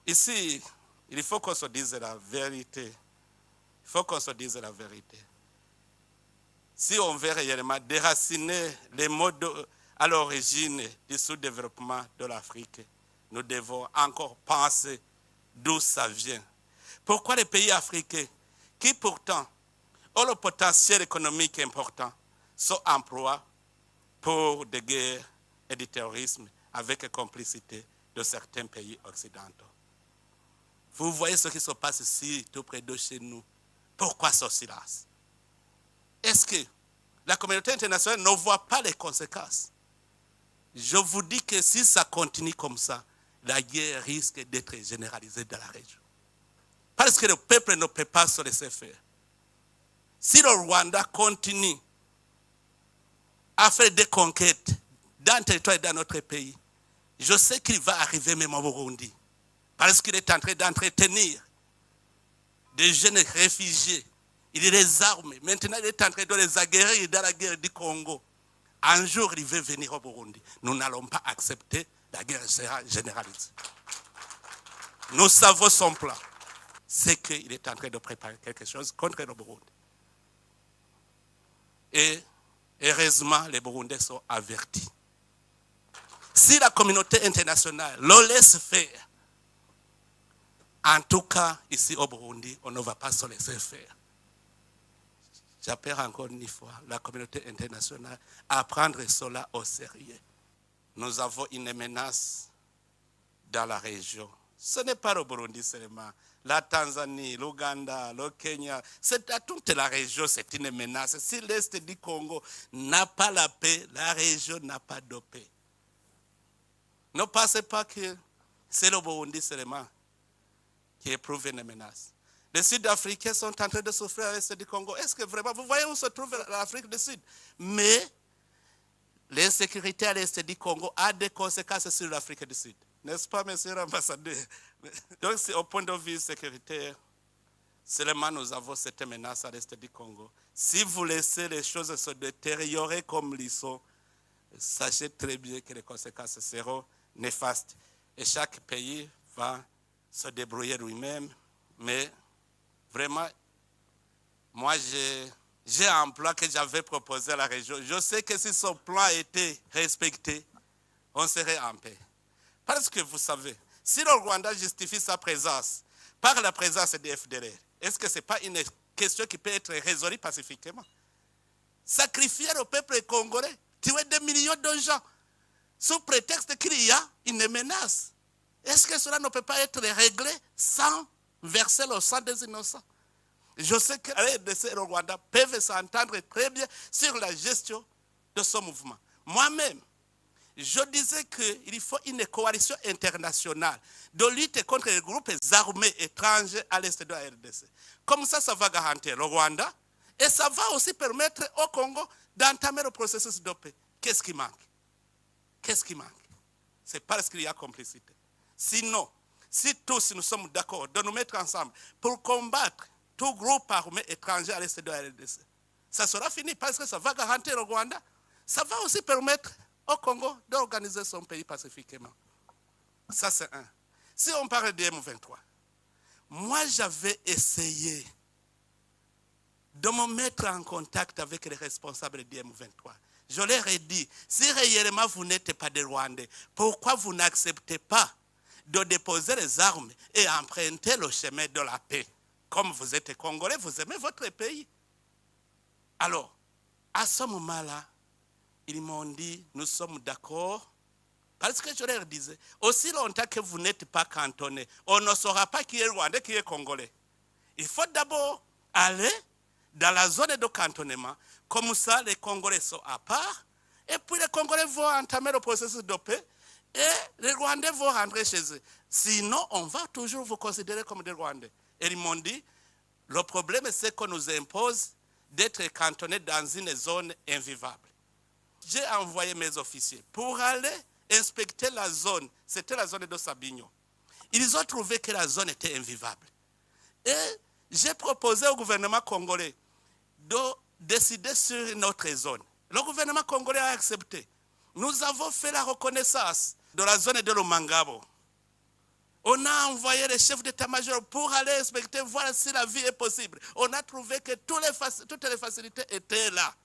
Ici, il faut qu'on se dise la vérité. Il faut qu'on se dise la vérité. Si on veut réellement déraciner les modes à l'origine du sous-développement de l'Afrique, nous devons encore penser d'où ça vient. Pourquoi les pays africains, qui pourtant ont le potentiel économique important, sont employés pour des guerres et du terrorisme avec complicité de certains pays occidentaux? Vous voyez ce qui se passe ici, tout près de chez nous. Pourquoi ce silence? Est-ce que la communauté internationale ne voit pas les conséquences? Je vous dis que si ça continue comme ça, la guerre risque d'être généralisée dans la région. Parce que le peuple ne peut pas se laisser faire. Si le Rwanda continue à faire des conquêtes dans le territoire et dans notre pays, je sais qu'il va arriver même au Burundi. Parce qu'il est en train d'entretenir des jeunes réfugiés. Il les arme. Maintenant, il est en train de les aguerrir dans la guerre du Congo. Un jour, il veut venir au Burundi. Nous n'allons pas accepter, la guerre sera généralisée. Nous savons son plan. C'est qu'il est en train de préparer quelque chose contre le Burundi. Et heureusement, les Burundais sont avertis. Si la communauté internationale le laisse faire, en tout cas, ici au Burundi, on ne va pas se laisser faire. J'appelle encore une fois la communauté internationale à prendre cela au sérieux. Nous avons une menace dans la région. Ce n'est pas le Burundi seulement. La Tanzanie, l'Ouganda, le Kenya, c'est à toute la région, c'est une menace. Si l'Est du Congo n'a pas la paix, la région n'a pas de paix. Ne pensez pas que c'est le Burundi seulement qui éprouve une menace. Les Sud-Africains sont en train de souffrir à l'Est du Congo. Est-ce que vraiment, vous voyez où se trouve l'Afrique du Sud? Mais l'insécurité à l'Est du Congo a des conséquences sur l'Afrique du Sud. N'est-ce pas, monsieur l'ambassadeur? Donc, au point de vue sécuritaire, seulement nous avons cette menace à l'Est du Congo. Si vous laissez les choses se détériorer comme ils sont, sachez très bien que les conséquences seront néfastes. Et chaque pays va se débrouiller lui-même. Mais vraiment, moi, j'ai un plan que j'avais proposé à la région. Je sais que si ce plan était respecté, on serait en paix. Parce que vous savez, si le Rwanda justifie sa présence par la présence des FDLR, est-ce que ce n'est pas une question qui peut être résolue pacifiquement? Sacrifier le peuple congolais, tuer des millions de gens, sous prétexte qu'il y a une menace. Est-ce que cela ne peut pas être réglé sans verser le sang des innocents? Je sais que les RDC et le Rwanda peuvent s'entendre très bien sur la gestion de ce mouvement. Moi-même, je disais qu'il faut une coalition internationale de lutte contre les groupes armés étrangers à l'est de la RDC. Comme ça va garantir le Rwanda et ça va aussi permettre au Congo d'entamer le processus de paix. Qu'est-ce qui manque? Qu'est-ce qui manque? C'est parce qu'il y a complicité. Sinon, si tous nous sommes d'accord de nous mettre ensemble pour combattre tout groupe armé étranger à l'est de la RDC, ça sera fini parce que ça va garantir le Rwanda. Ça va aussi permettre au Congo d'organiser son pays pacifiquement. Ça, c'est un. Si on parle de M23, moi, j'avais essayé de me mettre en contact avec les responsables du M23. Je leur ai dit, si réellement vous n'êtes pas des Rwandais, pourquoi vous n'acceptez pas de déposer les armes et emprunter le chemin de la paix? Comme vous êtes Congolais, vous aimez votre pays. Alors, à ce moment-là, ils m'ont dit, nous sommes d'accord, parce que je leur disais, aussi longtemps que vous n'êtes pas cantonnés, on ne saura pas qui est Rwandais, qui est Congolais. Il faut d'abord aller dans la zone de cantonnement, comme ça les Congolais sont à part, et puis les Congolais vont entamer le processus de paix, et les Rwandais vont rentrer chez eux. Sinon, on va toujours vous considérer comme des Rwandais. Et ils m'ont dit, le problème c'est qu'on nous impose d'être cantonnés dans une zone invivable. J'ai envoyé mes officiers pour aller inspecter la zone. C'était la zone de Sabignon. Ils ont trouvé que la zone était invivable. Et j'ai proposé au gouvernement congolais de décider sur notre zone. Le gouvernement congolais a accepté. Nous avons fait la reconnaissance de la zone de Lomangabo On a envoyé les chefs d'état-major pour aller inspecter, voir si la vie est possible. On a trouvé que toutes les facilités étaient là.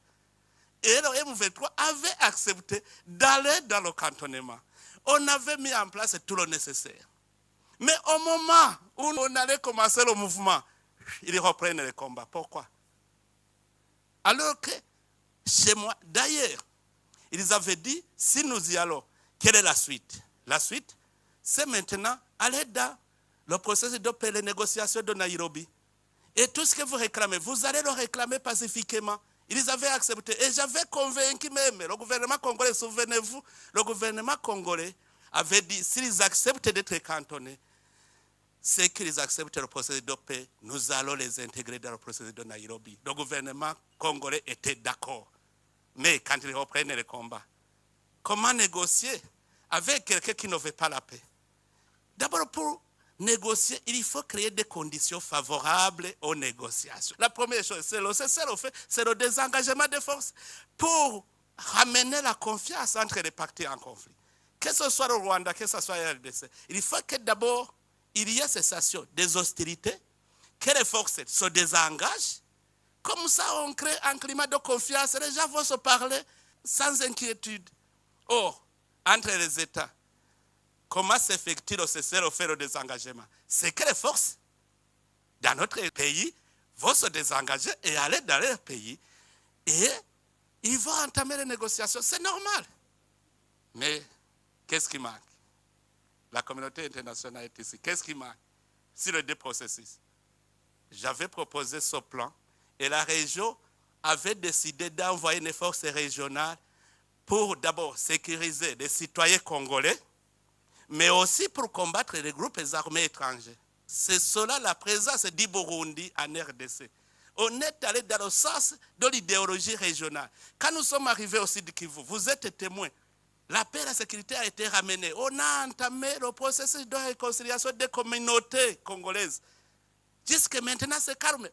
Et le M23 avait accepté d'aller dans le cantonnement. On avait mis en place tout le nécessaire. Mais au moment où on allait commencer le mouvement, ils reprennent le combat. Pourquoi? Alors que chez moi, d'ailleurs, ils avaient dit, si nous y allons, quelle est la suite? La suite, c'est maintenant aller dans le processus de paix, les négociations de Nairobi. Et tout ce que vous réclamez, vous allez le réclamer pacifiquement. Ils avaient accepté. Et j'avais convaincu même le gouvernement congolais, souvenez-vous, le gouvernement congolais avait dit, s'ils acceptent d'être cantonnés, c'est qu'ils acceptent le processus de paix, nous allons les intégrer dans le processus de Nairobi. Le gouvernement congolais était d'accord. Mais quand ils reprennent le combat, comment négocier avec quelqu'un qui ne veut pas la paix? D'abord, pour négocier, il faut créer des conditions favorables aux négociations. La première chose, c'est le désengagement des forces pour ramener la confiance entre les parties en conflit. Que ce soit le Rwanda, que ce soit la RDC, il faut que d'abord, il y ait cessation des hostilités, que les forces se désengagent. Comme ça, on crée un climat de confiance. Les gens vont se parler sans inquiétude. Or, entre les États, comment s'effectue le cessez-le-feu, le désengagement? C'est que les forces dans notre pays vont se désengager et aller dans leur pays. Et ils vont entamer les négociations. C'est normal. Mais qu'est-ce qui manque? La communauté internationale est ici. Qu'est-ce qui manque sur les deux processus? J'avais proposé ce plan et la région avait décidé d'envoyer une force régionale pour d'abord sécuriser les citoyens congolais, mais aussi pour combattre les groupes armés étrangers. C'est cela la présence du Burundi en RDC. On est allé dans le sens de l'idéologie régionale. Quand nous sommes arrivés au Sud Kivu, vous êtes témoins. La paix et la sécurité a été ramenée. On a entamé le processus de réconciliation des communautés congolaises. Jusque maintenant, c'est calme.